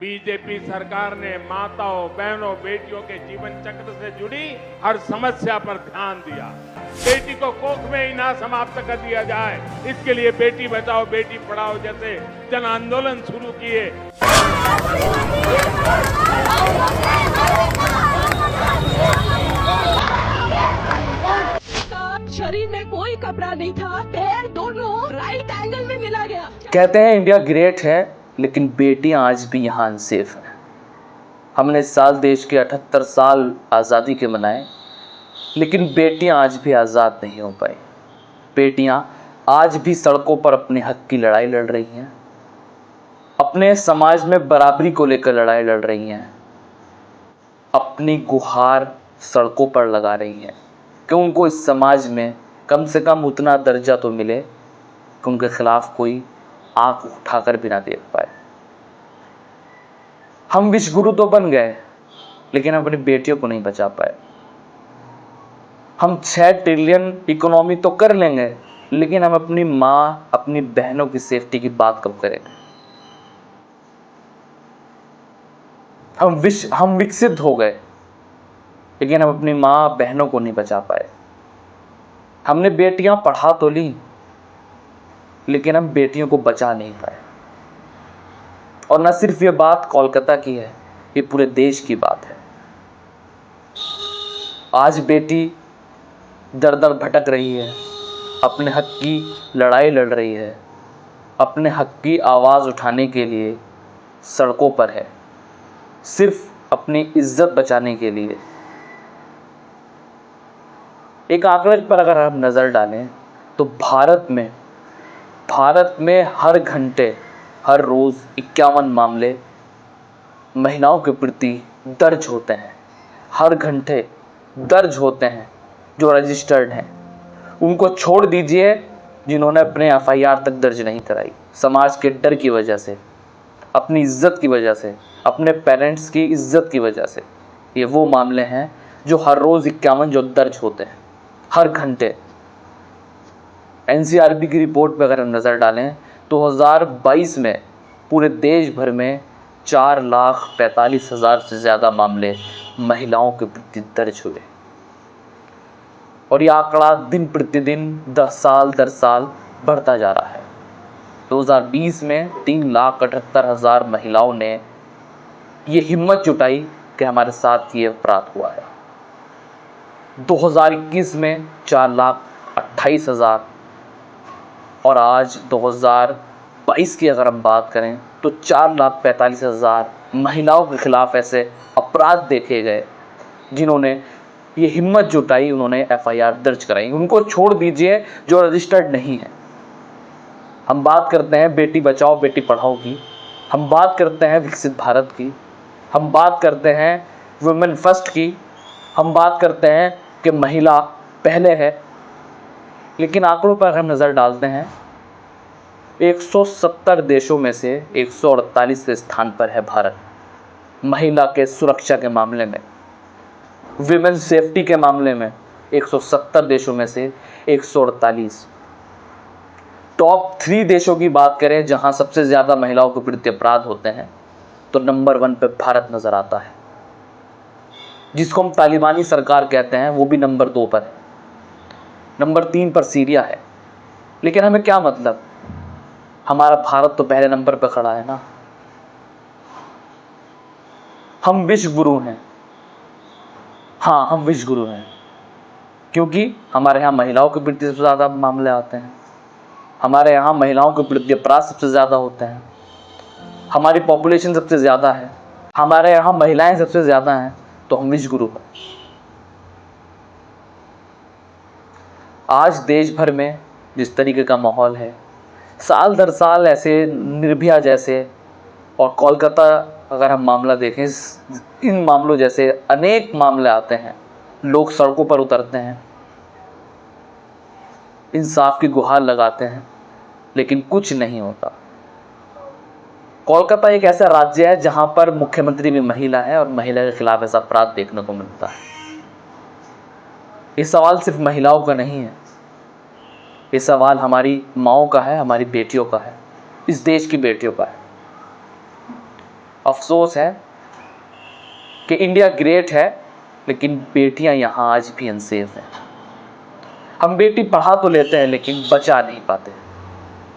BJP सरकार ने माताओं, बहनों, बेटियों के जीवन चक्र से जुड़ी हर समस्या पर ध्यान दिया। बेटी को कोख में ही ना समाप्त कर दिया जाए, इसके लिए बेटी बचाओ बेटी पढ़ाओ जैसे जन आंदोलन शुरू किए। शरीर में कोई कपड़ा नहीं था, पैर दोनों राइट एंगल में मिला गया। कहते हैं इंडिया ग्रेट है, लेकिन बेटियां आज भी यहाँ अनसेफ हैं। हमने इस साल देश के 78 साल आज़ादी के मनाए, लेकिन बेटियां आज भी आज़ाद नहीं हो पाई। बेटियां आज भी सड़कों पर अपने हक की लड़ाई लड़ रही हैं, अपने समाज में बराबरी को लेकर लड़ाई लड़ रही हैं, अपनी गुहार सड़कों पर लगा रही हैं कि उनको इस समाज में कम से कम उतना दर्जा तो मिले कि उनके खिलाफ कोई आंख उठाकर भी ना देख पाए। हम विश्व गुरु तो बन गए, लेकिन हम अपनी बेटियों को नहीं बचा पाए। हम 6 ट्रिलियन इकोनॉमी तो कर लेंगे, लेकिन हम अपनी माँ, अपनी बहनों की सेफ्टी की बात कब करेंगे? हम विकसित हो गए, लेकिन हम अपनी माँ बहनों को नहीं बचा पाए। हमने बेटियां पढ़ा तो ली, लेकिन हम बेटियों को बचा नहीं पाए। और न सिर्फ ये बात कोलकाता की है, ये पूरे देश की बात है। आज बेटी दर दर भटक रही है, अपने हक की लड़ाई लड़ रही है, अपने हक की आवाज़ उठाने के लिए सड़कों पर है, सिर्फ अपनी इज्जत बचाने के लिए। एक आंकड़े पर अगर हम नज़र डालें तो भारत में हर घंटे, हर रोज़ 51 मामले महिलाओं के प्रति दर्ज होते हैं। हर घंटे दर्ज होते हैं जो रजिस्टर्ड हैं। उनको छोड़ दीजिए जिन्होंने अपने FIR तक दर्ज नहीं कराई, समाज के डर की वजह से, अपनी इज्जत की वजह से, अपने पेरेंट्स की इज्जत की वजह से। ये वो मामले हैं जो हर रोज़ 51 जो दर्ज होते हैं हर घंटे। NCRB की रिपोर्ट पर अगर हम नज़र डालें तो 2022 में पूरे देश भर में 4,45,000 से ज़्यादा मामले महिलाओं के प्रति दर्ज हुए। और यह आंकड़ा दिन प्रतिदिन 10 साल दर साल बढ़ता जा रहा है। 2020 में 3,78,000 महिलाओं ने ये हिम्मत जुटाई कि हमारे साथ ये अपराध हुआ है। 2021 में 4,28,000 और आज 2022 की अगर हम बात करें तो 4,45,000 महिलाओं के खिलाफ ऐसे अपराध देखे गए जिन्होंने ये हिम्मत जुटाई, उन्होंने FIR दर्ज कराई। उनको छोड़ दीजिए जो रजिस्टर्ड नहीं है। हम बात करते हैं बेटी बचाओ बेटी पढ़ाओ की, हम बात करते हैं विकसित भारत की, हम बात करते हैं वुमेन फर्स्ट की, हम बात करते हैं कि महिला पहले है, लेकिन आंकड़ों पर हम नज़र डालते हैं 170 देशों में से 148वें स्थान पर है भारत। महिला के सुरक्षा के मामले में, विमेन सेफ्टी के मामले में 170 देशों में से 148। टॉप 3 देशों की बात करें जहां सबसे ज़्यादा महिलाओं के प्रति अपराध होते हैं तो नंबर 1 पे भारत नज़र आता है। जिसको हम तालिबानी सरकार कहते हैं वो भी नंबर 2 पर है। नंबर 3 पर सीरिया है। लेकिन हमें क्या मतलब, हमारा भारत तो पहले नंबर पर खड़ा है ना। हम विश्व गुरु हैं। हाँ, हम विश्व गुरु हैं क्योंकि हमारे यहाँ महिलाओं के प्रति सबसे ज़्यादा मामले आते हैं, हमारे यहाँ महिलाओं के प्रति अपराध सबसे ज़्यादा होते हैं, हमारी पॉपुलेशन सबसे ज़्यादा है, हमारे यहाँ महिलाएं सबसे ज़्यादा हैं, तो हम विश्व गुरु हैं। आज देश भर में जिस तरीके का माहौल है, साल दर साल ऐसे निर्भया जैसे और कोलकाता अगर हम मामला देखें, इन मामलों जैसे अनेक मामले आते हैं। लोग सड़कों पर उतरते हैं, इंसाफ की गुहार लगाते हैं, लेकिन कुछ नहीं होता। कोलकाता एक ऐसा राज्य है जहां पर मुख्यमंत्री भी महिला है और महिला के खिलाफ ऐसा अपराध देखने को मिलता है। ये सवाल सिर्फ महिलाओं का नहीं है, ये सवाल हमारी माओं का है, हमारी बेटियों का है, इस देश की बेटियों का है। अफसोस है कि इंडिया ग्रेट है लेकिन बेटियां यहाँ आज भी अनसेफ हैं। हम बेटी पढ़ा तो लेते हैं लेकिन बचा नहीं पाते।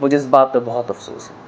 मुझे इस बात पे बहुत अफसोस है।